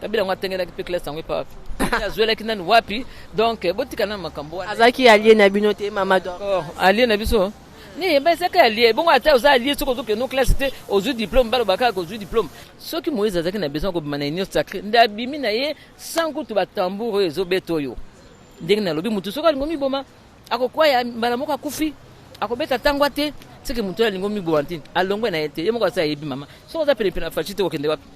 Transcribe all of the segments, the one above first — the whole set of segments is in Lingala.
kabila ngwatengela ki pe classe ngwe pa azwela ki nani wapi donc botika na makambo wana azaki allié na bino te mama do allié na biso ni ba saka allié bongo ata oza allié soko zoke no classe te ozu diplôme balo baka ko ozu diplôme soki Moïse azaki na besoin ko bimana union sacrée ndabimi na ye sans kutu ba tambour ezo betoyo ndenge na lobi mutu soko ngomi boma akokwa ya mbala moko akufi akobeta tangwa te seke mutu alingo mi bwantini alongwe na yete yemoko asa yebi mama soko za pele pena fachite okende wapi.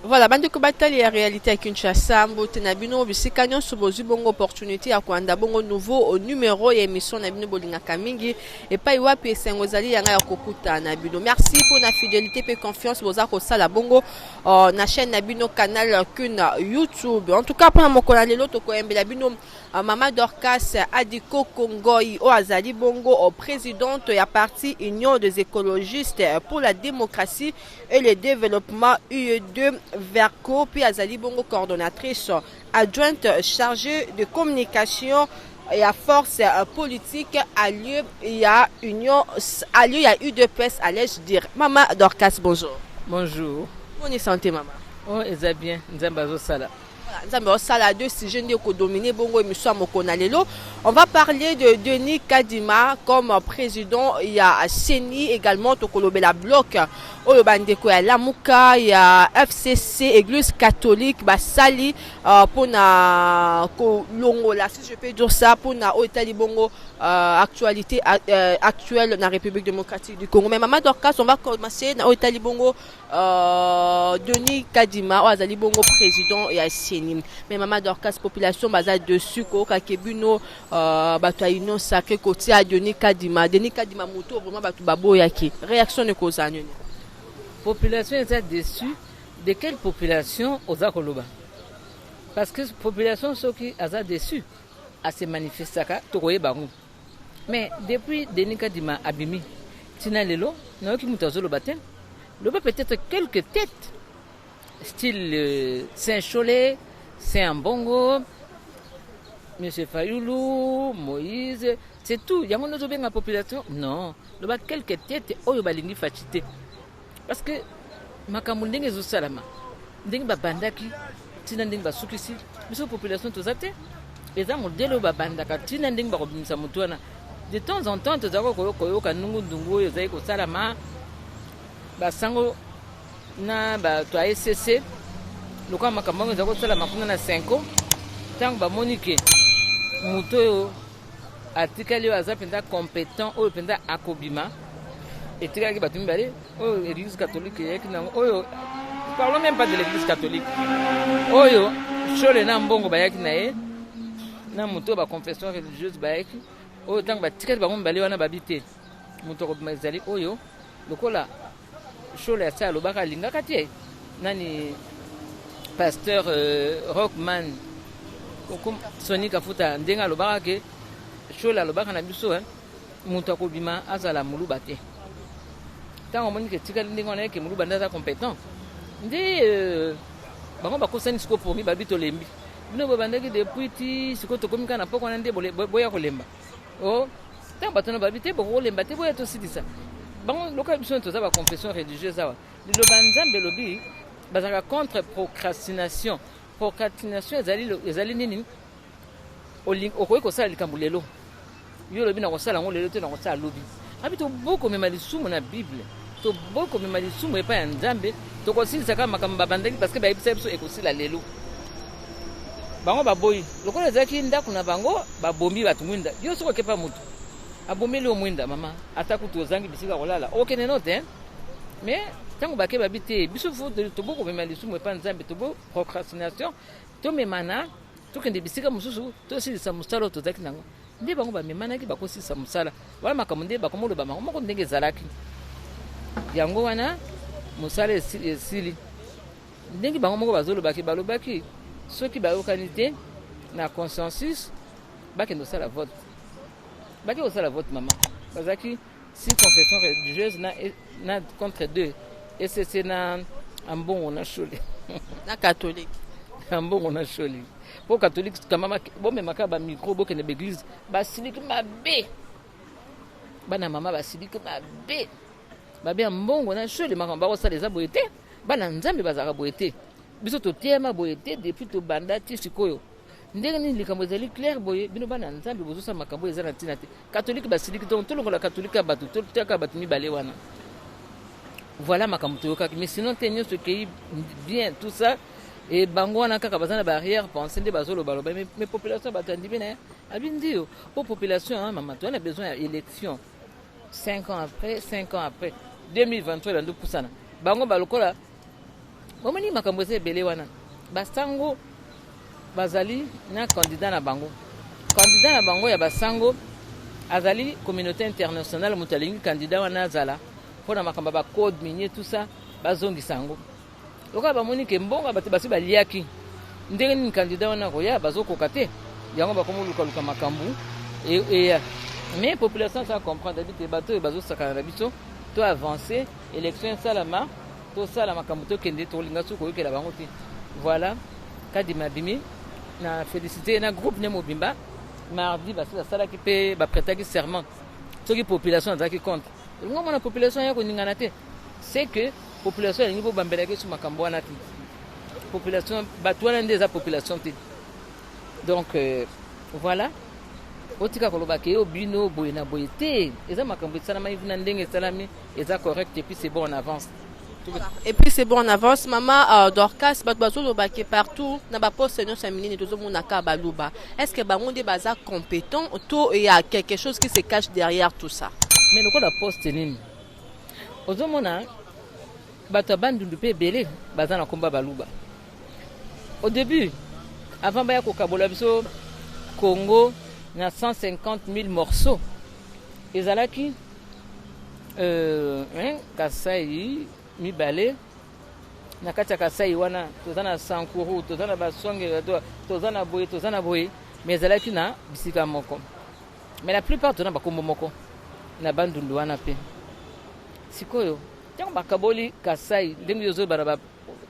Voilà, bande ko batali ya réalité à Kinshasa, mbote na bino bisika nyonso bozu bongo opportunité ya kwanda bongo nouveau au numéro ya émission na bino bolinga kamingi et pa iwapi esengo zali yanga ya kokuta na bino. Merci pour la fidélité et confiance boza ko sala bongo na chaîne na bino canal Kun YouTube. En tout cas pour mokona lelo to ko embela bino Mama Dorcas Adiko Kongoi o azali bongo au présidente ya parti Union des écologistes pour la démocratie et le développement UE2 Verco, puis azali bongo coordonnatrice adjointe chargée de communication et à force politique à lieu il y a union à lieu il y a UDPS allais-je dire. Mama Dorcas, bonjour. Bonjour. Bonne santé mama. Oh eza bien nzambazo sala. Voilà, sala deux sujets ko dominer bongo émission mokona lelo. On va parler de Denis Kadima comme président, il y a Seni également tokolobela bloc oyo bandeko ya Lamuka, il y a FCC Église catholique basali pona ko longola si je peux dire ça pona otali bongo actualité actuelle dans la République démocratique du Congo. Mais Mama Dorcas, on va commencer na otali bongo Denis Kadima o azali bongo président ya Seni. Mais Mama Dorcas population baza dessus ko kakebuno bato ya union sacrée côté à Denis Kadima moto vraiment bato baboyaki réaction ne cause nini. Population est déçue de quelle population oza koloba parce que population soki aza déçue à se manifester to koye bango mais depuis Denis Kadima abimi tina lelo na ki mutu azoloba te loba peut-être quelques têtes style Saint-Cholet, Saint-Mbongo, Monsieur Fayoulou, Moïse, c'est tout. Il y a mon autre bien la population. Non, il y a quelques têtes oyo balingi fachité. Parce que makambo ndenge zo salama. Ndenge babandaki, tina ndenge basukisi, biso population tozate. Eza modelo babandaka tina ndenge bakobimisa mutu wana. De temps en temps tozako koyoka nungu ndungu ezai ko salama. Basango na ba to ASC loka makambo ezako salama kuna na 5 ans. Tango ba monique mutu yo atikali aza penda compétent oyo penda akobima etikali batumbi bale oyo église catholique yaki nango oyo parlons même pas de l'église catholique oyo chole na mbongo bayaki na ye na mutu ba confession religieuse bayaki oyo tango batikali bango bale wana babite mutu akobima ezali oyo lokola chole ya sa lobaka lingaka tie nani pasteur Rockman comme Sonic Kafuta ndenga alobaka ke shola alobaka na biso mutu akobima azala muluba te tango moni ke tikali ndenge wana ke muluba ndaza compétent ndi bango bakosani siko pour mi babito lembi bino babandaki depuis ti siko tokomika na poko na nde boya kolemba oh tango batona babite boko lemba te boya to sidisa bango loka biso toza ba confession religieuse awa liloba nzambe lobi bazaka contre procrastination ezali nini okoki kosala likambo lelo yo lobi na kosala yango lelo te na kosala lobi abi toboyi komema lisumu na bible toboyi komema lisumu epai ya nzambe tokosilisa kaka makambo babandaki parce que bayebisa biso ekosila lelo bango baboyi lokola ezalaki ndako na bango babombi bato mwinda yo soko okepa motu abomeli yo mwinda mama ata kutu ozangi bisika kolala okende no te mais tango bake babi te biso fo toboyi komema lisumu epai ya nzambe toboyi procrastination tomemana tokende bisika mosusu tosilisa mosala oyo tozalaki nango nde bango bamemanaki bakosilisa mosala wana makambo nde bakomoloba bango moko ndenge ezalaki yango wana mosala esili ndenge bango moko bazolobaki balobaki soki bayokani te na consensus bakende kosala vote baki kosala vote mama bazalaki si confession religieuse na contre deux ECC na ambongo na shole na catholique ambongo na shole po catholique kama bomemaka ba micro bokende l'église basiliki mabe bana mama basiliki mabe babia mbongo na shole makambo bakosala eza boye te bana nzambe bazalaka boye te biso totiema boye te depuis tobanda ti sikoyo ndenge nini likambo ezali clair boye bino bana nzambe bozosala makambo eza na ntina te katolike basiliki donc tolongola katolike ya bato totiaka bato mibale wana voilà makambo toyokaki mais sinon te nyonso ekei bien tout ça et bango wana kaka baza na barrière pensée nde bazolobaloba mais population bato andimi na ye abi ndio po population mama toana besoin ya élection 5 ans après 2023 elando pusana bango balokola bomoni makambo eza ebele wana basango bazali na candidat na bango ya basango azali communauté internationale moto alingi candidat wana azala mpona makambo ba code minier tout ça bazongisa yango lokola bamoni ke mbongo bato basi baliaki ndenge nini candidat wana koya bazokoka te yango bakomolukaluka makambo eya mais population ça comprendre habite bato oyo bazosakana na biso to avancer élection esalama tosala makambo tokende tolinga so koyokela bango te voilà kadima bimi na félicité na groupe ne mobimba mardi basalaki mpe bapretaki serment soki population azalaki contre elingo mona population ya koningana te c'est que population elingi bobambelaki so makambo wana te population bato wana nde eza population te donc voilà otika koloba ke bino boye na boye te eza makambo esalama ivi na ndenge esalami eza correct et puis c'est bon en avance. Voilà. Et puis c'est bon en avance maman Dorcas bato bazoloba ke partout na baposte nyonso ya minene tozomonaka baluba est-ce que bango nde baza compétent to il y a quelque chose qui se cache derrière tout ça mais lokola poste nini ozomona bato ya bandundu mpe ebele baza na komba baluba au début avant baya kokabola biso Congo na 150 000 morceaux ezalaki Kasai mibale na kati ya Kasai wana toza na Sankuru toza na Basonge toza na boye mais ezalaki na bisika moko mais la plupart toza na bakombo moko na bandundu wana mpe sikoyo ntango bakaboli Kasai ndenge ozobana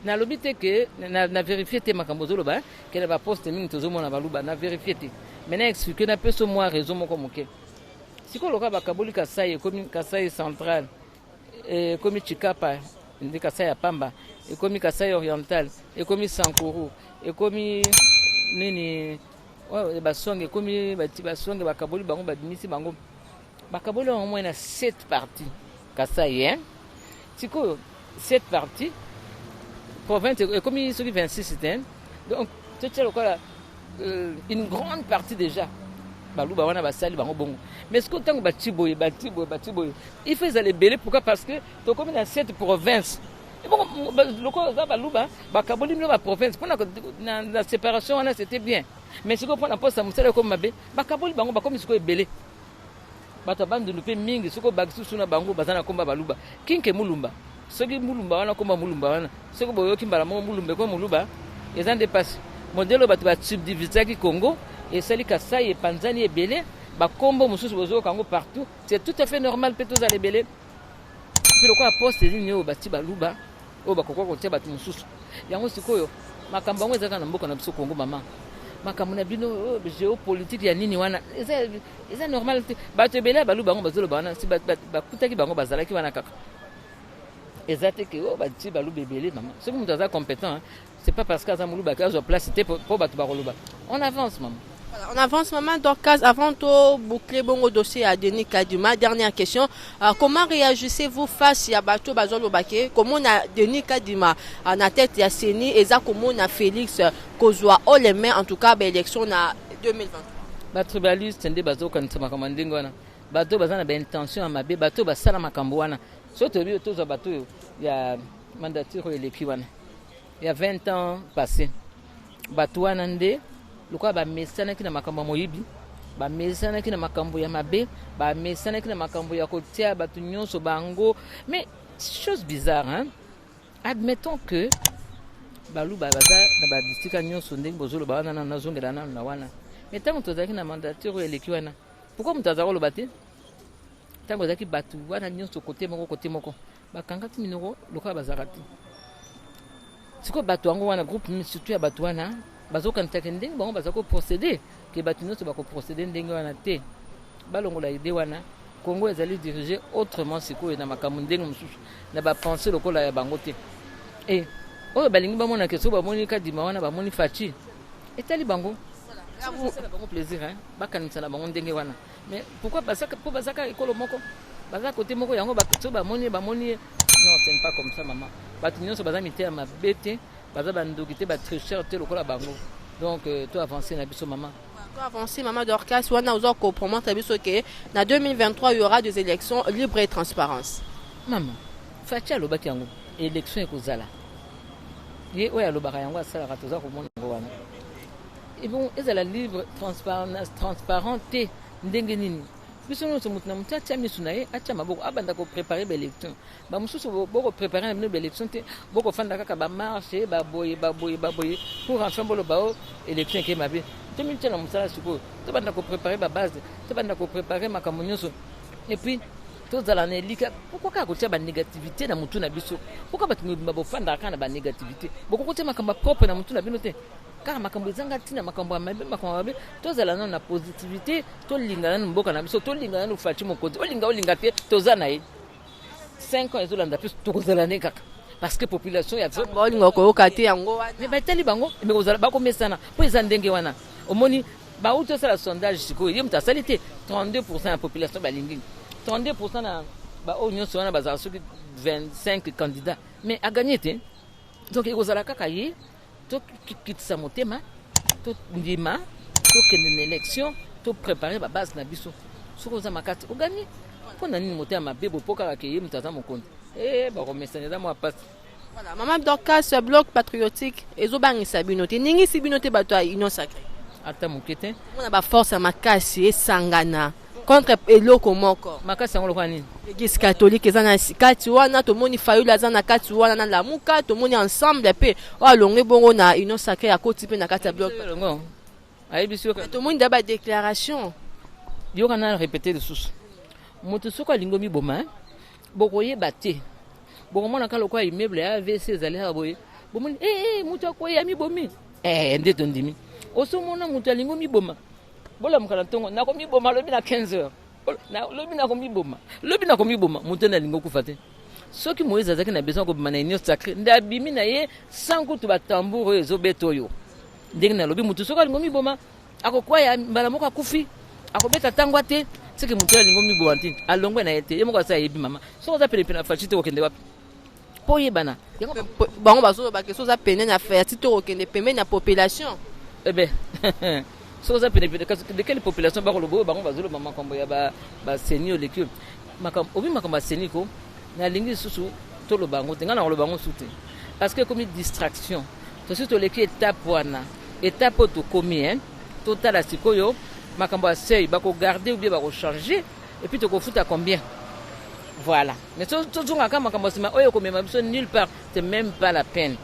nalobi te ke na vérifie te makambo ozoloba ke na baposte mingi tozomona baluba na vérifie te mais na expliqué na peso mwa raison moko moke sikoyo loka bakaboli Kasai ekomi Kasai central ekomi Chikapa ndi Kasai ya Pamba ekomi Kasai oriental ekomi Sankuru ekomi nini basonge ekomi bati basonge bakaboli bango badimisi bango bakaboli au moins na 7 parties Kasai hein sikoyo 7 parties province ekomi soki 26 ten donc c'est lokola une grande partie déjà baluba wana basali bango bongo mais ce que tant bati boye il faut les belé pourquoi parce que to comme dans cette province et bon lokola za baluba bakaboli mino ba province pour la séparation wana c'était bien mais ce que pour la poste musala comme mabe bakaboli bango bakomi siko ebele bato bandu lupe mingi siko bagsu suna bango bazana komba baluba kinke mulumba soki mulumba wana komba mulumba wana soko boyoki mbala mo mulumbe ko muluba ezan dépasse modelo bato ba subdivisaki Congo et sali Kasai et Panzani et Belé ba kombo mususu bozo kango partout c'est tout à fait normal pe tous aller belé puis lokwa poste ni o bati baluba o bakoko ko tia batu mususu yango sikoyo makambo ngo ezaka na mboka na biso Congo mama makambo na bino géopolitique ya nini wana eza normal batu belé baluba ngo bazolo bana si bakutaki bango bazalaki wana kaka ezate ke o bati baluba belé mama ce que mutu compétent hein? C'est pas parce qu'à Zamoulou Bakaz place c'était pour battre Baroloba. On avance maman. Voilà, on avance maman Dorcas avant de boucler bon dossier à Denis Kadima. Dernière question, comment réagissez-vous face à Bato Bazolo Baké? Comment a Denis Kadima en tête ya Seni et ça comment a Félix Kozwa au les mains en tout cas l'élection na 2023. Bato baliste ndé bazo kanisa makamandingo wana. Bato bazana ba intention à mabe bato basala makambo wana. Soto bi tozo bato ya mandature eleki wana. Il y a 20 ans passé. Batouana nde, lokwa ba mesana ki na makambo moyibi, ba mesana ki na makambo ya mabe, ba mesana ki na makambo ya kotia batu nyonso bango. Mais chose bizarre hein. Admettons que balu baza na ba distrika nyonso ndenge bozolo ba wana na zongela na wana. Mais tant que tozaki na mandature eleki wana. Pourquoi mutazako lo bate? Tant que zaki batu wana nyonso côté moko. Bakanga ti minoko lokwa bazarati. Siko bato wango wana groupe surtout ya bato wana bazoka ntaka ndenge bango bazako procéder ke bato nyonso bako procéder ndenge wana te balongola ide wana Congo ezali dirigé autrement sikoyo na makambo ndenge mosusu na bapense lokola ya bango te. Et oyo balingi bamona ke so bamoni kadima wana bamoni faci etali bango ça bango plaisir hein bakanisa na bango ndenge wana. Mais pourquoi bazaka ekolo moko baza côté moko yango so bamoni non c'est pas comme ça maman bato nyonso baza mitema mabe te baza bandoki te batricheur te lokola bango. Donc to avancer na biso maman. Avancer maman Dorcas wana ozo ko promettre biso que na 2023 il y aura des élections libres et transparence. Maman faci alobaki yango élection ekozala ye oyo alobaka yango asalaka toza komona yango wana. Et bon ezala libre transparent te ndenge nini biso nyonso motu na motu atia misu na ye atia maboko abanda koprépare baélection bamosusu bokoprépare na bino baélection te bokofanda kaka bamarche baboye pour enfin boloba o élection eke mabe tomitia na mosala sikoyo tobanda koprépare babase tobanda koprépare makambo nyonso et puis tozala na elika pourquoi kaka kotia banégativité na motu na biso pourquoi bato mobimba bofandaka kaka na banégativité bokokotia makambo propre na motu na bino te car makambo ezanga ntina makambo ya mabe tozala nano na positivité tolingana na mboka na biso tolingana na faci mokonzi olinga te toza na ye 5 ans ezolanda mpe tokozala ne kaka parce que population ya olinga koyoka te yango wana mais batali bango me kozala bakomesana mpo eza ndenge wana omoni bauti osala sondage sikoyo ye moto asali te 32% ya population balingi 32% na baoyo nyonso wana bazala soki 25 candidats mais aganye te donc ekozala kaka ye tokitisa motema tondima tokende na élection topréparé babase na biso soki oza makasi ogani mpo na nini motema mabe bopo kaka ke ye moto aza mokonzi bakomesana eza mwa pasi. Voilà, maman Dorcas bloc patriotique ezobangisa bino te ningisi bino te bato ya union sacrée ata moke te mona baforce ya makasi esangana contre eloko moko makasi yango lokola nini église catholique eza na kati wana tomoni fayulu aza na kati wana na lamuka tomoni ensemble mpe oyo alonge bongo na union sacrée ya koti mpe na kati ya bloc ayebisi tomoni da badéclaration yoka na répété lisusu moto soki alingi miboma bokoyeba te bokomona lokola immeuble ya AVC ezali awa boye bomoni moto akoya mibomi nde tondimi osomona moto alingi miboma bolamuka na ntongo nakomiboma lobi na 15h lobi nakomiboma moto nde alingi okufa te soki moïse azalaki na besoin kobima na union sacré nde abimi na ye sans kutu batambour oyo ezobeta oyo ndenge nalobi moto soki alingi miboma akokwaya mbala moko akufi akobeta ntango te soki moto alingi miboma te alongwe na ye te ye moko asa ayebi mama soki oza penepene na faci te kokende wapi mpo oyebana bango bazoloba so oza pene na faci te kokende pembeni ya population ebe soki oza penepene de quelle population bakoloba oyo bango bazoloba makambo ya baseni oleki obi makambo ya seni ko nalingi lisusu toloba yango te ngai nakoloba yango su te parce que ekomi distraction tosi toleki étape wana étape oyo tokomi totala sikoyo makambo ya seuil bakogarde ou bien bakochange et puis tokofuta combien voilà mais tozongaka makambo ya nsima oyo komema biso nulle part c'est même pas la peine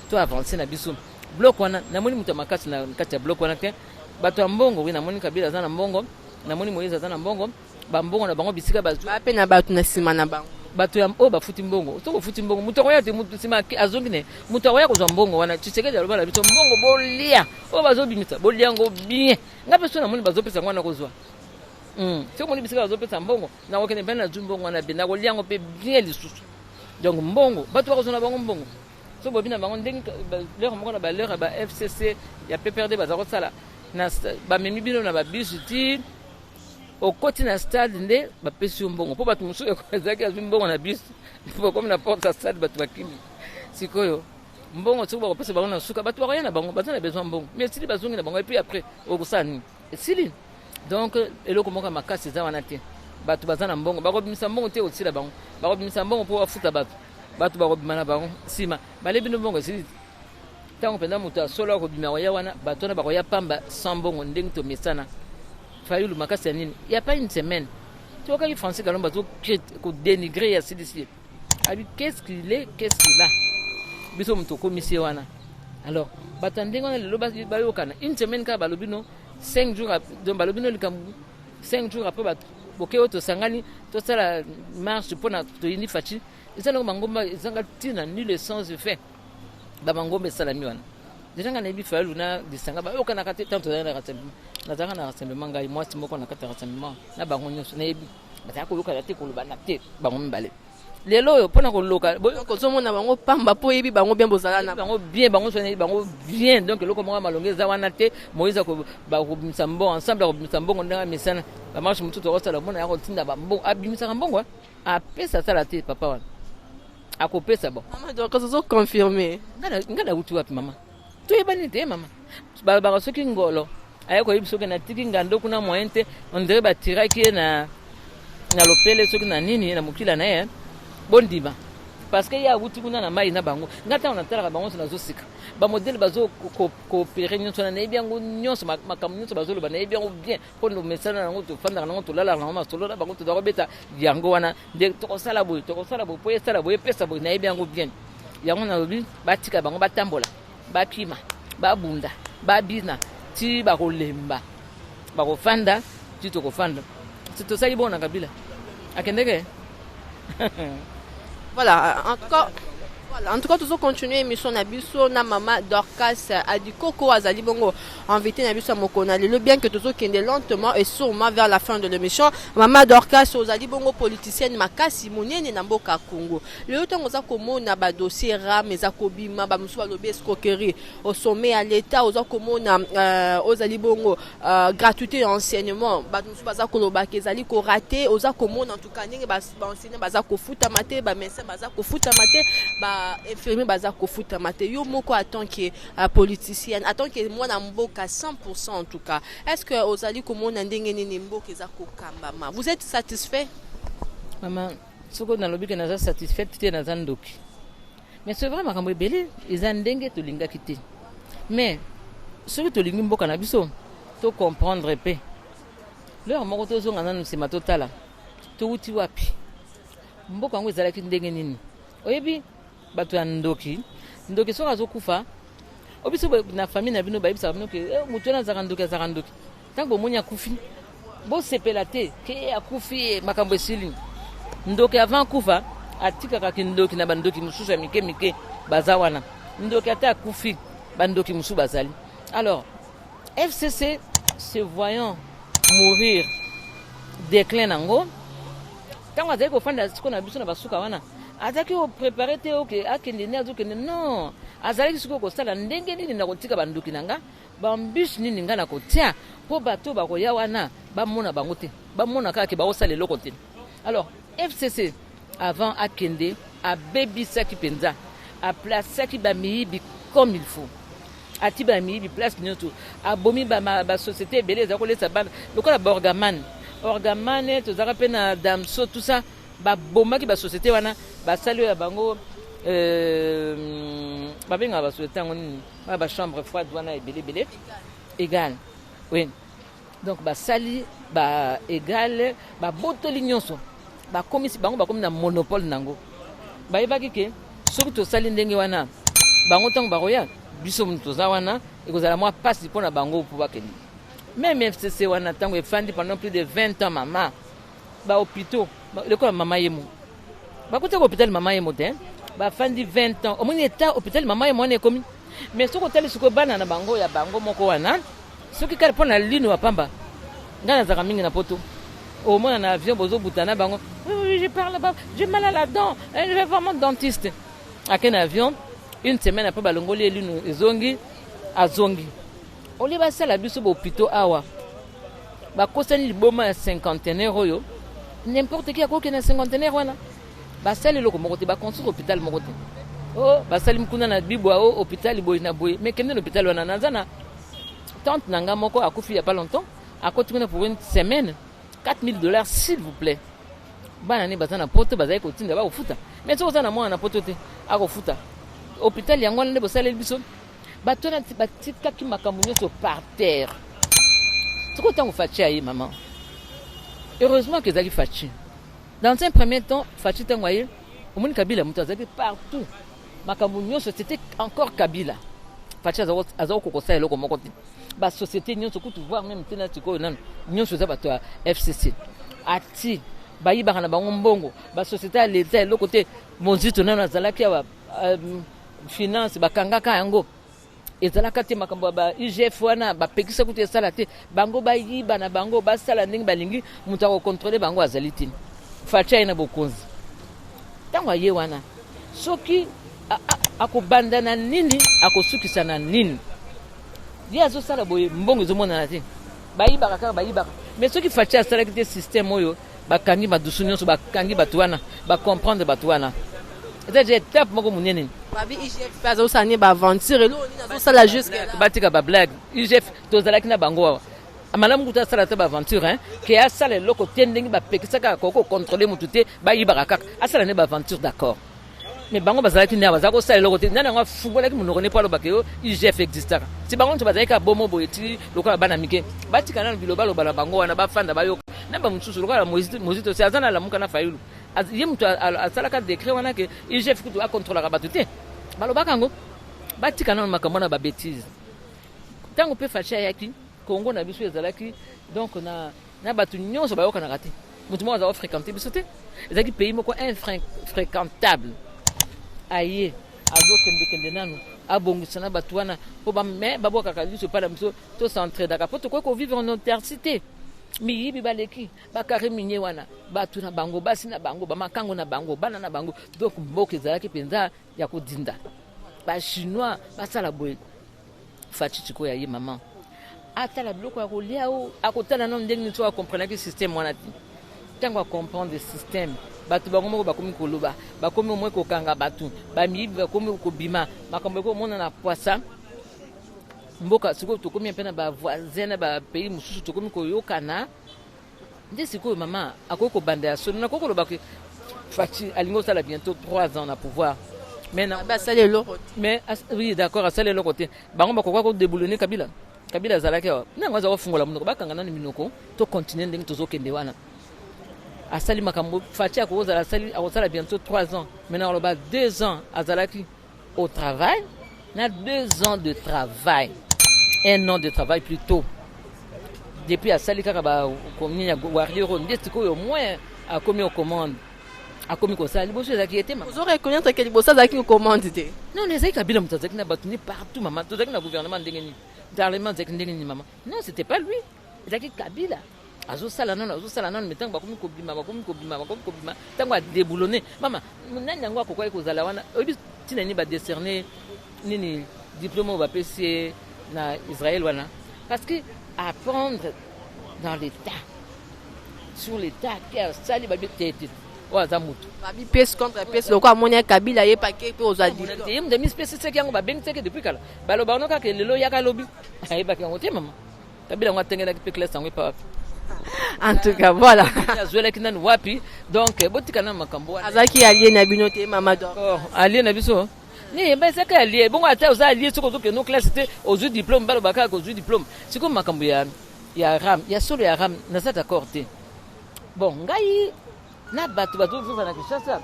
to avancer na biso bloc wana namoni moto ya makasi na kati ya bloc wana te bato ya mbongo wi namoni kabila aza na mbongo namoni moïse aza na mbongo bambongo na bango bisika bazwa mpe na bato na nsima na bango bato ya oyo bafuti mbongo tokofuti mbongo moto akoya te moto nsima azongi ne moto akoya kozwa mbongo wana tshisekedi aloba na biso mbongo bolia oyo bazobimisa bolia yango bien nga mpe so namoni bazopesa yango wana kozwa soki omoni bisika bazopesa mbongo nakokende mpe nazwi mbongo wana bien nakolia yango mpe bien lisusu donc mbongo bato bakozwa na bango mbongo so bobi na bango ndenge lere moko na balere ya ba-FCC ya PPRD baza kosala bamemi bino na babisi ti okoti na stade nde bapesi yo mbongo mpo bato mosusu ezalaki azwi mbongo na bisi komi na porte ya stade bato bakimi sikoyo mbongo soki bakopesa bango na suka bato bakoya na bango baza na besoin mbongo mais esili bazongi na bango epuis après okosala nini esili donc eloko moko ya makasi eza wana te bato baza na mbongo bakobimisa mbongo te osila bango bakobimisa mbongo mpo bafuta bato bakobima na bango nsima balebi no mbongo esili ntango mpenza moto asolo akobima koya wana bato wana bakoya pamba sans mbongo ndenge tomesana fayulu makasi ya nini ya pas une semaine tokaki français kalomba kodénigre ya silisi abi qu'est-ce qu'il a biso moto okomisi wana alors bato ya ndenge wana lelo bayokana une semaine kaka balobi no 5 jours donc balobi no likambo 5 jours après boke oyo tosangani tosala marche mpona toyini faci eza ndenge bangomba ezanga ntina nul essence fait bamangomba esalami wana deja nga nayebi fayulu na disanga bayokanaka te tant tozalaki na rassemblement nazalaka na rassemblement ngai mwasi moko na kati ya rassemblement na bango nyonso nayebi bazala koyoka te koloba na te bango mibale lelo oyo mpona koloka kozomona bango pamba mpo oyebi bango bien bozala na bango bien bango soki bango bien donc eloko moko malonge eza wana te moïse bakobimisa mbongo ensemble akobimisa mbongo ndenge misana bamarshe mosusu akosala mona ya kotinda bambongo abimisaka mbongo apesa asala te papa wana akopesa bon mama donc ozoconfirme nga nauti wapi mama toyebani te mama balobaka soki ngolo aye koyebi soki natiki ngando kuna moyen te ondire batiraki ye na lopele soki na nini na mokila na ye bondima parce que ye awuti kuna na mai na bango nga ntango natalaka bango nyonso nazosika bamodele bazokoopere nyonso wana nayebi yango nyonso makambo nyonso bazoloba nayebi yango bien mpo mesana nango tofandaka nango tolalaka nango masolo na bango tozala kobeta yango wana nde tokosala boye mpo esala boye epesa boye nayebi yango bien yango nalobi batika bango batambola bapima babunda babina ti bakolemba bakofanda ti tokofanda tosali bona kabila akendeke voilà en tout cas toujours continuer émission na biso na mama Dorcas Adikoko azali bongo invité na biso mokona lelo bien que toujours kende lentement et sûrement vers la fin de l'émission mama Dorcas ozali bongo politicienne makasi monene na mboka Congo lelo tango za komona ba dossier ram eza kobima ba musu balobi escroquerie au sommet à l'état oza komona ozali bongo gratuité enseignement ba musu baza koloba kezali ko raté oza komona en tout cas ndenge ba enseignant baza kofuta mate ba médecin baza kofuta mate ba infirmier baza kofuta mate yo moko en tant que politicienne en tant que moi na mboka 100% en tout cas est-ce que ozali komona ndenge nini mboka eza kokambama vous êtes satisfait maman soko nalobi ke naza satisfait te naza ndoki mais c'est vrai makambo ebele eza ndenge tolingaki te mais soki tolingi mboka na biso to comprendre pe lero moko tozonga nanu nsima totala touti wapi mboka yango ezalaki ndenge nini oyebi bato ya ndoki soki azokufa obiso na famille na bino bayebisaka bino ke motu wana azaka ndoki ntango bomoni akufi bosepela te ke akufi makambo esili ndoki avant akufa atikaka kindoki na bandoki mosusu ya mike baza wana ndoki ata akufi bandoki mosusu bazali alors FCC se voyant mourir déclin nango ntango azali kofanda siko na biso na basuka wana azalaki koprepare te oke akende ne azokende non azalaki sikoyo kosala ndenge nini na kotika bandoki na nga bambus nini nga na kotia mpo bato bakoya wana bamona bango te bamona kaka ke bakosala eloko te alors FCC avant akende abebisaki mpenza aplaçaki bamiyibi comme il faut ati bamiyibi place nyonso abomi basociété ebele eza kolesa bana lokola baorgamane tozalaka mpe na damso tout ça babomaki basociété wana basali oyo ya bango babengaka basociété yango nini bachambre froide wana ebele égal oui donc basali baégal babotoli nyonso bakomisi bango bakomi na monopole nango bayebaki ke soki tosali ndenge wana bango ntango bakoya biso mutu toza wana ekozala mwa pasi mpo na bango mpo bakende même FCC wana ntango efandi pendant plus de 20 ans mama bahôpitaux lekola mama yemo bakutaka hôpital mama yemo te bafandi 20 ans omoni eta hôpital mama yemo wana ekomi mais soki otali sikoyo bana na bango ya bango moko wana soki kala mpo na lino bapamba ngai nazaka mingi na poto omona na avion bozobuta na bango oui je parle pas j'ai mal à la dent je vais voir mon dentiste ake na avion une semaine après balongoli elino ezongi azongi olie basala biso bahôpitaux awa bakosani liboma ya 50 oyo n'importe qui akoki na 50 wana basali eloko moko te baconstruire hôpital moko te basali mkunda na bibwa hôpital boye na boye mais kende na hôpital wana naza na tante na nga moko akufi il y a pas longtemps akoti kuna pour une semaine $4,000 s'il vous plaît bana ni bazana poto bazali kotinda bakofuta mais soki oza na mwana na poto te akofuta hôpital yango wana nde bosaleli biso bato wana batikaki makambo nyonso par terre soko ntango faci aye maman heureusement que ezali faci dans un premier temps faci ntango aye omoni kabila moto azalaki partout makambo nyonso c'était encore kabila faci azali kokosala eloko moko te basociété nyonso kutu voir même te na sikoyo nano nyonso eza bato ya FCC ati bayibaka na bango mbongo basociété ya leta eloko te monzito nano azalaki awa finance bakangaka yango ezalaka te makambo ba IGF wana bapekisa kutu esala te bango bayiba na bango basala ndenge balingi moto akokontrole bango azali te facha ye na bokonzi ntango aye wana soki akobanda na nini akosukisa na nini ye azosala boye mbongo ezomonana te bayibaka kaka bayibaka mais soki facha asalaki te système oyo bakangi badusu nyonso bakangi bato wana bacomprendre bato wana eza je étape moko monene babi IGF azosala ni baaventure eloo nini azosala jusque batika bablague IGF tozalaki na bango awa malamu kutu asala te baaventure ke asala eloko te ndenge bapekisaka koko contrôler motu te bayibaka kaka asala ne baaventure d'accord mais bango bazalaki nde baza kosala eloko te nani yango afungolaki monoko ne po alobaka yo IGF existaka ti bango nyonso bazalaki bomo boye ti lokola bana mike batika nano bilobaloba na bango wana bafanda bayoka na bamosusu lokola mozito si aza na lamuka na fayulu ye moto asalaka décret wana ke IGF kutu akontrolaka bato te balobaka yango batika nano makambo na babétise ntango mpe facha ayaki kongo na biso ezalaki donc na bato nyonso bayokanaka te moto moko aza ofréquente biso te ezalaki pays moko infréquentable aye azokendekende nano abongisa na bato wana mpo bame babwakaka liso epai na biso tocentraidaka mpo tokoki kovivre en autarcité miyibi baleki bakare minye wana bato na bango basi na bango bamakango na bango bana na bango donc mboka ezalaki mpenza ya kodinda bachinois basala boye faci sikoyo aye mama atala biloko ya kolia o akotala nano ndenge nini so akomprenaki système wana ti ntango acomprendre système bato bango moko bakomi koloba bakomi omoi kokanga bato bamiyibi bakomi kobima makambo ekomona na poisa mboka sikoyo tokomi mpe na bavoisin na bapays mosusu tokomi koyokana nde sikoyo mama akoki kobanda ya solo nakoki koloba ke faci alingi osala bientôt 3 ans na pouvoir mais oui d'accord asala eloko te bango bakoka kodeboulone kabila azalaki awa nango aza kofungola monoko bakanga nani minoko tocontinue ndenge tozokende wana asali makambo faci akosala bientôt 3 ans maintenant aloba 2 ans azalaki au travail na 2 ans de travail 1 an de travail plutôt depuis asali kaka bakomi ya warrior nde sikoyo au moins akomi aux commandes akomi kosala liboso ezalaki ete mama ozoreconnaître ke liboso azalaki commande te non ezalaki kabila moto azalaki na bato ni partout mama tozalaki na gouvernement ndenge nini parlement ezalaki ndenge nini mama non c'était pas lui ezalaki kabila azosala nano mais ntango bakomi kobima ntango adeboulone mama nani yango akokwaki kozala wana oyebi ntina nini badécerne nini diplôme oyo bapesi na Israël wana parce que apprendre dans l'état sur l'état ke asali babi tete oyo aza motu babi pièce contre pièce loko amoni kabila ayebaki mpe ozwa ye moto amispesisaki yango babengisaki depuis kala baloba ono kaka lelo yaka alobi ayebaki yango te mama kabila yango atengelaki mpe classe yango epa wapi en tout cas voilà azwelaki nani wapi donc botika na makambo wana azalaki allié na bino te mama d'accord allié na biso yemba ezalaki allié bongo ata oza allié soki ozokende classe te ozwi diplôme balobaka kaka ozwi diplôme sikoyo makambo ya ram ya solo ya ram naza d'accord te bon ngai na bato bazovivre na Kinshasa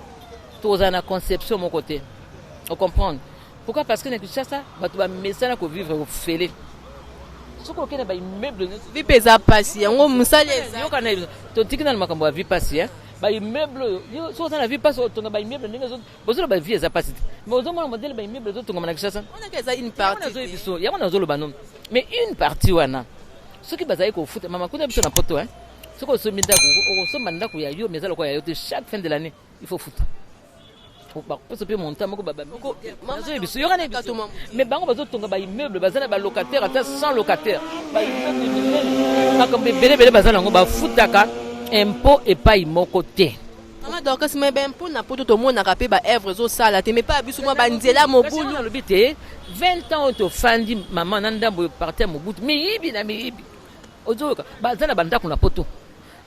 tozala na conception moko te ocomprendre pourquoi parce que na Kinshasa bato bamesana kovivre ofele soki okende baimmeuble vi mpe eza pasi yango mosali yokana totiki na makambo ya vi pasi baimmeuble soki oza na vi pasi otonga baimmeuble ndenge bozoloba vi eza pasi te mais ozomona modele baimmeuble ezotongama na Kinshasa eza une partie yango nazoloba nono mais une partie wana soki bazali kofuta mama kuna biso na poto soki osombi ndako okosomba ndako ya yo mais eza lokola ya yo te chaque fin de l'année il faut futa bakoposa mpe montant moko bazoyebiso yokana biso mais bango bazotonga baimmeuble baza na balocataire ata sans locataire baimmeuble makambo ebelebele baza nango bafutaka impôt epai moko te mama dorcas me b'impôt na poto tomonaka mpe baœuvre ezosala te mais mpe biso mwa banzela mobulu nalobi te 20 ans oyo tofandi mama na ndambo parti ya mobutu miyibi na miyibi ozoyoka baza na bandako na poto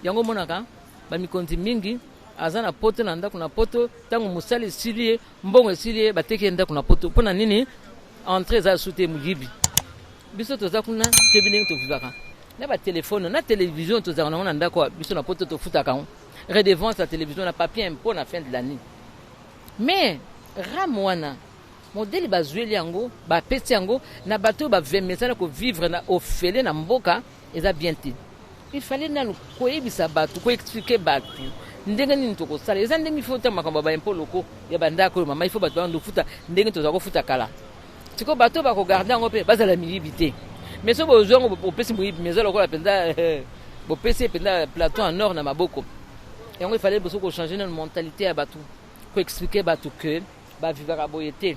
yango omonaka bamikonzi mingi aza na poto na ndako na poto ntango mosali esili ye mbongo esili ye bateki ye ndako na poto mpo na nini entrée eza su te moyibi biso toza kuna toyebi ndenge tovivaka na batelefone na télévision tozalaka nango na ndako biso na poto tofutaka yango redevance ya télévision na papier impôt na fin de l'année mais ram wana modele bazweli yango bapesi yango na bato oyo bavemesana kovivre na ofele na mboka eza bien te il fallait nanu koyebisa bato koexplike bato ndenge nini tokosala eza ndenge ifo ta makambo ya baimpôt loko ya bandako oyo mama ifo bato bando futa ndenge tozala kofuta kala siko bato bakogarde yango mpe bazala miyibi te mais so bozwi yango bopesi moyibi mais eza lokola mpenza bopesi mpenza plateau en or na maboko yango ifale boso kochange nano mentalité ya bato koexplike bato ke bavivaka boye te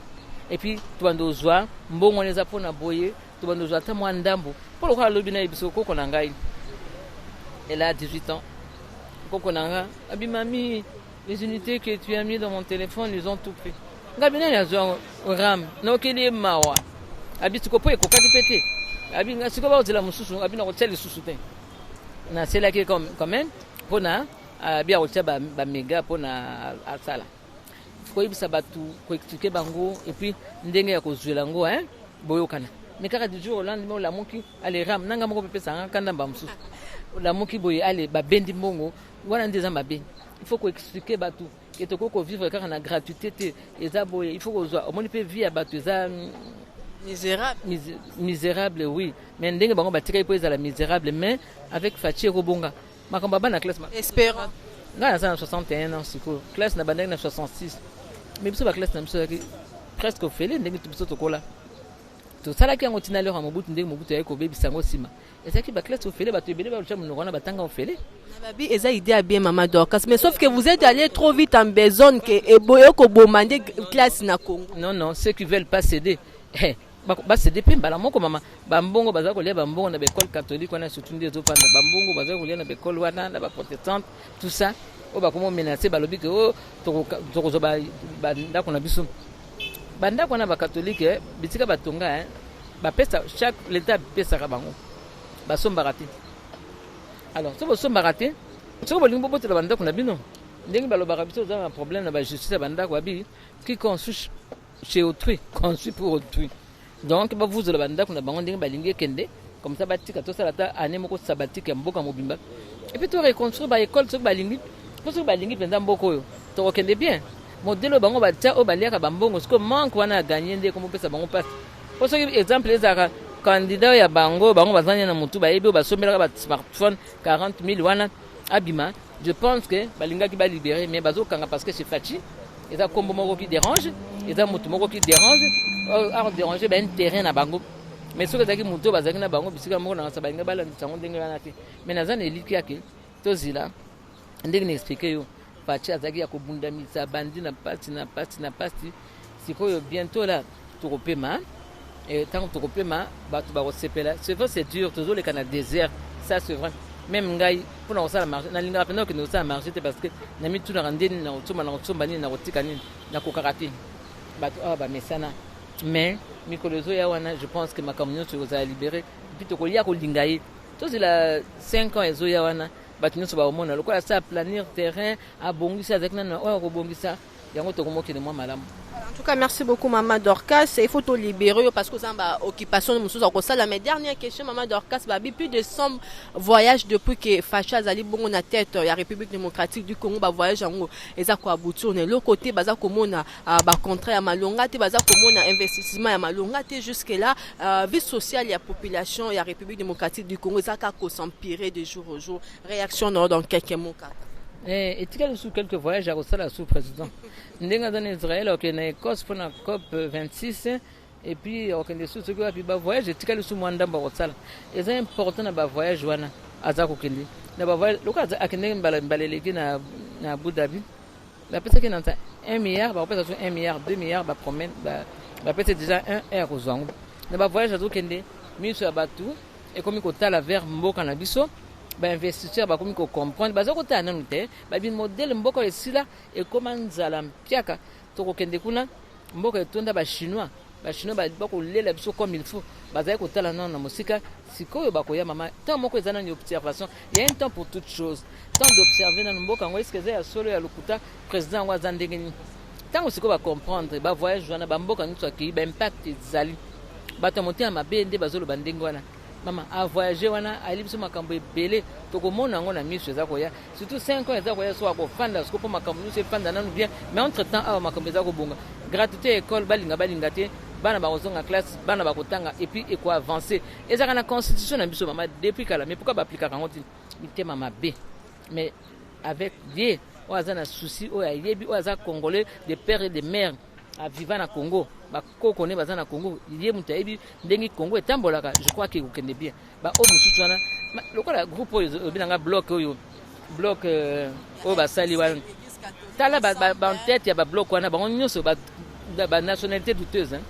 et puis tobanda ozwa mbongo wana eza mpona boye tobanda ozwa ata mwa ndambo mpo lokola alobi na ye biso koko na ngai elle a 18 ans koko na nga abi mami les unités que tu as mis dans mon téléphone ils ont tout pris ngabi nani azwa ram nokeli ye mawa abi siko po ekokaki mpe te abi nga siko baozela mosusu abi nakotia lisusu te naselaki quand même mpona abi akotia bamega mpona asala koyebisa bato koexplike bango epuis ndenge ya kozwela yango boyokana mais kaka du jour au lendemain olamuki ale ram nanga moko pepesanga kandamba mosusu olamuki boye ale babendi mbongo wana nde eza mabe il faut koexplike bato ke tokoki kovivre kaka na gratuité te eza boye il faut kozwa omoni mpe vie ya bato eza misérable oui mais ndenge bango batikaki mpo ezala misérable mais avec faci ekobonga makambo abana classe espérant ngai naza na 61 ans sikoyo classe na bandaki na 66 mais biso baclasse na biso yaki presque ofele ndenge biso tokola tosalaki yango ntina lero ya mobutu ndenge mobutu yaki kobebisa yango nsima ezalaki baclasse ofele bato ebele balotya monoko wana batanga ofele Babi, eza idée à bien Maman Dorcas, mais sauf que vous êtes allé trop vite en besogne que eboyo ko bomande classe na Congo. Non, ceux qui veulent pas céder. Ba céder pe mbala moko mama. Bambongo baza kolia bambongo na école catholique wana surtout ndezo panda bambongo baza kolia na école wana na ba protestante tout ça. O ba komo menacer balobi que toko zo ba ndako na biso. Banda kona ba catholique bitika batonga ba pesa chaque l'état pesa ka bango. Ba somba raté. Alors, si vous avez si vous avez un banda qu'on a bien, ndenge balobaka biso za un problème na ba justice ya banda kwa bi qui conçu chez autrui, conçu pour autrui. Donc ba vous la banda qu'on a bango ndenge balingi kende comme ça batika to sala ta année moko sabbatique ya mboka mobimba. Et puis to reconstruire ba école so balingi, pour so balingi penda mboko yo. To kende bien. Modèle bango ba tia o baliaka bambongo ce que manque wana gagner ndenge comme pesa bango passe. Pour ce exemple les ara candidat ya bango bazanya na mutu ba yebi basombela ba smartphone 40 000 wana abima je pense que balinga ki ba libérer mais bazo kanga parce que c'est fachi et ça kombo moko qui dérange et ça mutu moko qui dérange a déranger ben terrain na bango mais ce que zaki mutu bazaki na bango bisika moko na sabalinga bala ntango ndenge wana te mais nazana eliki yake tozila ndenge ni expliquer yo fachi azaki ya kobundamisa bandi na pasti sikoyo bientôt là tukopema. Et tant que tu peux c'est vrai c'est dur toujours les canaux désert ça c'est vrai même ngai pour nous ça la marche na linga pendant que nous ça marcher parce que na mi tout na randine na otuma na otsomba ni na otika ni na kokarate bato ba mesana mais mikolozo ya wana je pense que ma communauté vous a libéré puis to kolia ko lingai to c'est la 5 ans ezo ya wana bato nyonso ba omona lokola ça planir terrain a bongisa avec na ko bongisa yango to komoki de moi malamu. En tout cas, merci beaucoup, Maman Dorcas. Il faut te libérer parce que vous avez occupation de Moussous. Mais dernière question, Maman Dorcas, babi plus de 100 voyages depuis que Facha Zali Bongo na tête la République démocratique du Congo ba voyage en haut et ça quoi aboutir on est l'autre côté baza komona ba contrat ya malonga te baza komona investissement ya malonga te jusque là vie sociale ya population ya République démocratique du Congo ça ka s'empirer de jour au jour réaction dans quelques mots. Et tu as sous quelques voyages à Rossala sous-président. Nous sommes en Israël, on est en Écosse pour la COP 26, et puis on est sous ce voyage, tu as sous Mwanda Rossala. Et c'est important de voyage à Zakokendi. Le voyage, le cas à Kendi Baléléki na Abu Dhabi, la personne qui a 1 milliard, on peut 1 milliard, 2 milliards, promène, la personne déjà 1 euro. Le voyage à Zakokendi, mis sur Abatou, et comme il y a la vers Mboka na biso. Ba investisseur ba komi ko comprendre baza ko ta nanu te ba bin modèle mboko esila e komanzala mpiaka to ko kende kuna mboko etonda ba chinois ba ko lela biso comme il faut baza ko tala non na musika sikoyo ba ko ya mama tant moko ezana ni observation il y a un temps pour toute chose tant d'observer na mboka ngo est-ce que ya solo ya lokuta président wa zandengeni tant siko ba comprendre ba voyage wana ba mboka nitso ki ba impact ezali ba tamonte ya mabende bazolo bandengo wana Maman a voyagé wana ali biso makambo ebele tokomona ngo na miso eza koya surtout 5 ans eza koya so akofanda siko po makambo nyonso efanda nanu bien mais entre temps awa makambo eza kobonga gratuité école balinga te bana bakozonga classe bana bakotanga et puis eko avancer ezaka na constitution na biso mama depuis kala mais pourquoi baaplikaka yango ti bitema mabe mais avec Dieu oyo aza na souci oyo ayebi oyo aza congolais de père et de mère vivant na Congo ba koko ne baza na Congo yé mutu ayebi ndenge Congo etambolaka je crois que okende bien ba o mususu wana lokola groupe oyo binanga bloc oyo bloc oyo basali wana tala ba en tête ya ba bloc wana bango nyonso ba nationalité douteuse hein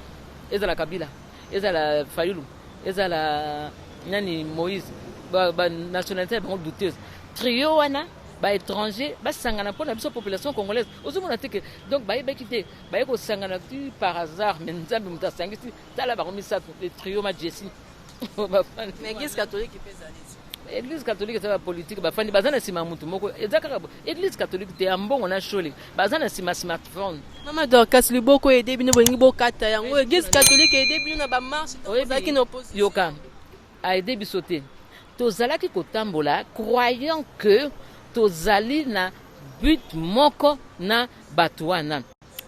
ezala Kabila ezala Fayulu ezala nani Moïse ba nationalité bango douteuse trio wana ba étranger ba sangana pour la population congolaise ozomona te que donc ba yebekité ba yeko sangana tu par hasard mais nzambe muta sangisi tala ba komisa le trio ma Jesse mais église catholique pesa Église catholique c'est la politique ba fani bazana sima mutu moko ezaka église catholique te ambongo na shole bazana sima smartphone Maman Dorcas liboko aider bino bolingi bokata yango église catholique aider bino na ba marche ozaki na opposition yoka a aider bisoté tozalaki kotambola croyant que tozali na but moko na batouana.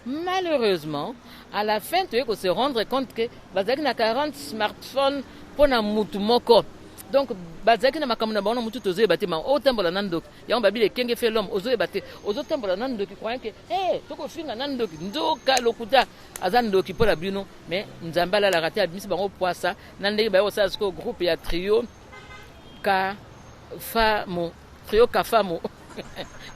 Malheureusement, à la fin, tu es se rendre compte que bazaki na 40 smartphones pour na mutu moko. Donc bazaki na makamuna baona mutu tozo ebate ma o tambola nandoki. Ya on babile kenge fait l'homme ozo ebate ozo tambola nandoki croyant que toko finga nandoki ndoka lokuta azandoki pour la bino mais nzambala la raté abimisi bango poisa nandeki ba yo sa sko groupe ya trio ka famo trio Kafamo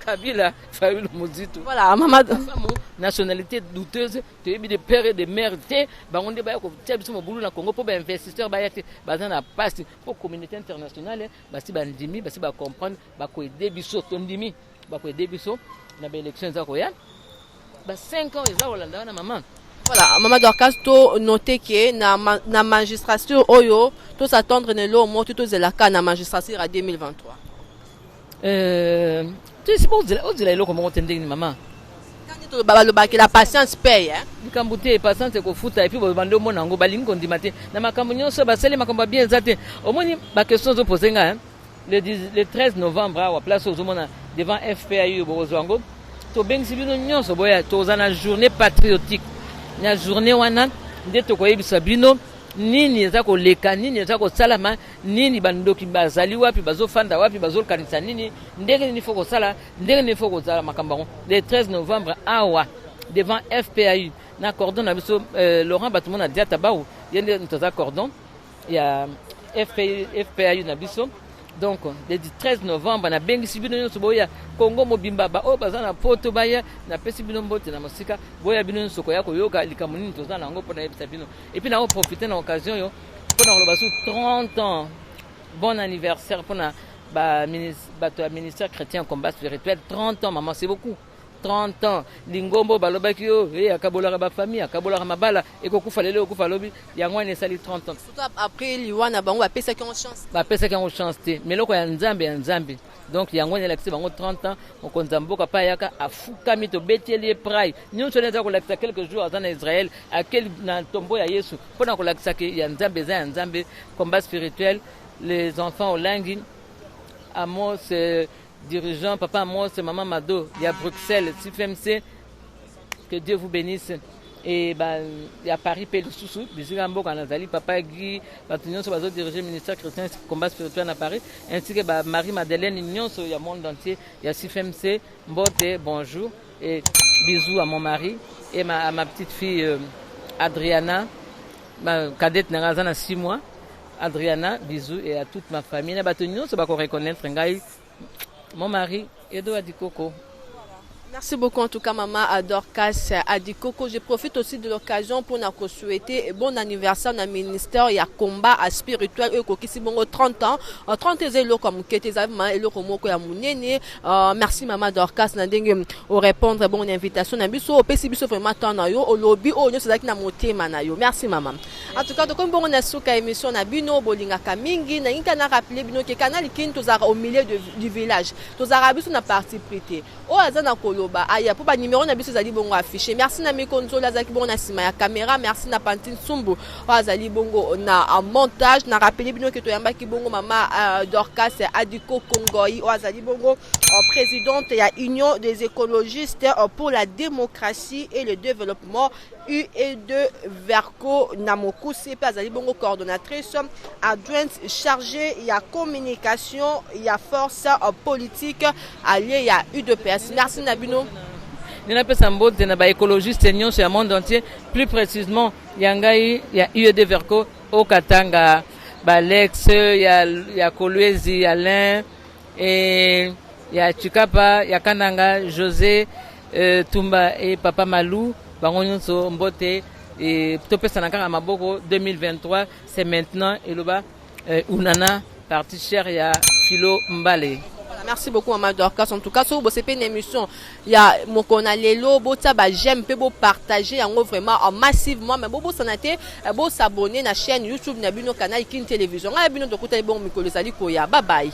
Kabila Fayulu Muzito voilà maman Kafamo nationalité douteuse te yebi de père et de mère te bangonde ba ko tia biso mobulu na Congo pour ba investisseur ba yate bazana passe pour communauté internationale basi bandimi basi ba comprendre ba ko aider biso tondimi ba ko aider biso na ba élection za ko ya ba 5 ans eza Holanda na maman. Voilà, Maman Dorcas, to noter que na magistrature oyo, to s'attendre ne lo mo to zelaka na magistrature à 2023. Tu sais pas où dire là comment entendre maman. Quand tu baba lo la patience paye hein. Nikambuté patience ko futa et puis bo bando mona ngo balingi kondimate na makambo nyonso basali makambo bien zate. Omoni ba question zo poser nga hein. Le 13 novembre à place aux mona devant FPAU bozwango. To bengisi bino nyonso boya to za na journée patriotique. Na journée wana nde tokoyebisa bino nini eza koleka nini eza kosalama nini bandoki bazali wapi bazofanda wapi bazokanisa nini ndenge nini faut kosala ndenge nini faut kozala makambo le 13 novembre awa devant FPAU na cordon na biso Laurent Batumo na diata baou yende ntoza cordon ya FPAU na biso. Donc le 13 novembre na bengisi bino nyonso boya Congo mobimba ba o bazana poto baya na pesi bino mbote na mosika boya bino nyonso koya koyoka likambo nini tozana ngo pona yebisa bino et puis na o profiter na occasion yo pona koloba su 30 ans bon anniversaire pona ba ministère chrétien combat spirituel 30 ans maman c'est beaucoup 30 ans lingombo balobaki yo akabolaka ba famille akabolaka mabala ekokufa lelo okufa lobi yango ene sali 30 ans surtout après liwana bango ba pesa ki chance ba pesa ki chance te meloko ya nzambe donc yango ene lakisi bango 30 ans okonza mboka pa yaka afukami to beteli prai nyonso neza ko lakisa quelques jours dans Israël akel na tombo ya Yesu pona ko lakisa ki ya nzambe combat spirituel les enfants au langi Amos dirigeant, papa Amos, maman Mado, il y a Bruxelles, CFMC, que Dieu vous bénisse. Et il y a Paris, Pélu Soussou, Bizigambo, Kanazali, papa Guy, Batunion, sur le diriger le ministère chrétien, combat spirituel à Paris, ainsi que Marie-Madeleine, Union, sur le monde entier, il y a CFMC, Mbote, bonjour, et bisous à mon mari, et à ma petite fille Adriana, ma cadette Narazana, 6 mois, Adriana, bisous, et à toute ma famille. Batunion, ça va reconnaître, mon mari, Edo Adikoko. Merci beaucoup en tout cas Maman Dorcas Adikoko. Je profite aussi de l'occasion pour nous souhaiter bon anniversaire au ministère et à combat spirituel et kokisi bongo 30 ans. 30 ans comme ketezama et le komoko ya munene. Merci Maman Dorcas na ndenge au répondre bon invitation na biso opesi biso vraiment temps na yo au lobby o nyo sezaki na motema na yo. Merci maman. En tout cas comme bongo na suka émission na bino bolinga kamingi na inka na rappeler bino ke kanali kin tozara au milieu du village. Tozara biso na parti prité. O azana kolo aya pour ba numéro na biso zali bongo affiché. Merci na mikonzo la zaki bongo na sima ya caméra. Merci na Pantine Sumbu azali bongo na montage na rappeler bino ke to yamba ki bongo Maman Dorcas Adiko Kongoi azali bongo présidente ya Union des écologistes pour la démocratie et le développement UE2 Verco Namoku CP azali bongo coordonnatrice adjointe chargée ya communication ya force politique alliée ya UDPS. Merci Nabino. ninapesa mbote na ba écologiste nyonso ya monde entier, plus précisément yangai ya UED Verco au Katanga, ba Alex ya Kolwezi Alain et ya Chikapa ya Kananga José Tumba et Papa Malou bango nyonso mbote et topesa na kaka maboko 2023 c'est maintenant eloba unana partie chère ya Philo Mbale. Merci beaucoup Maman Dorcas. En tout cas, si vous avez une émission, il y a Mokona Lelo, j'aime peu partager vraiment massivement, mais vous s'abonner à la chaîne YouTube, na bino canal Kin Télévision. Bye bye.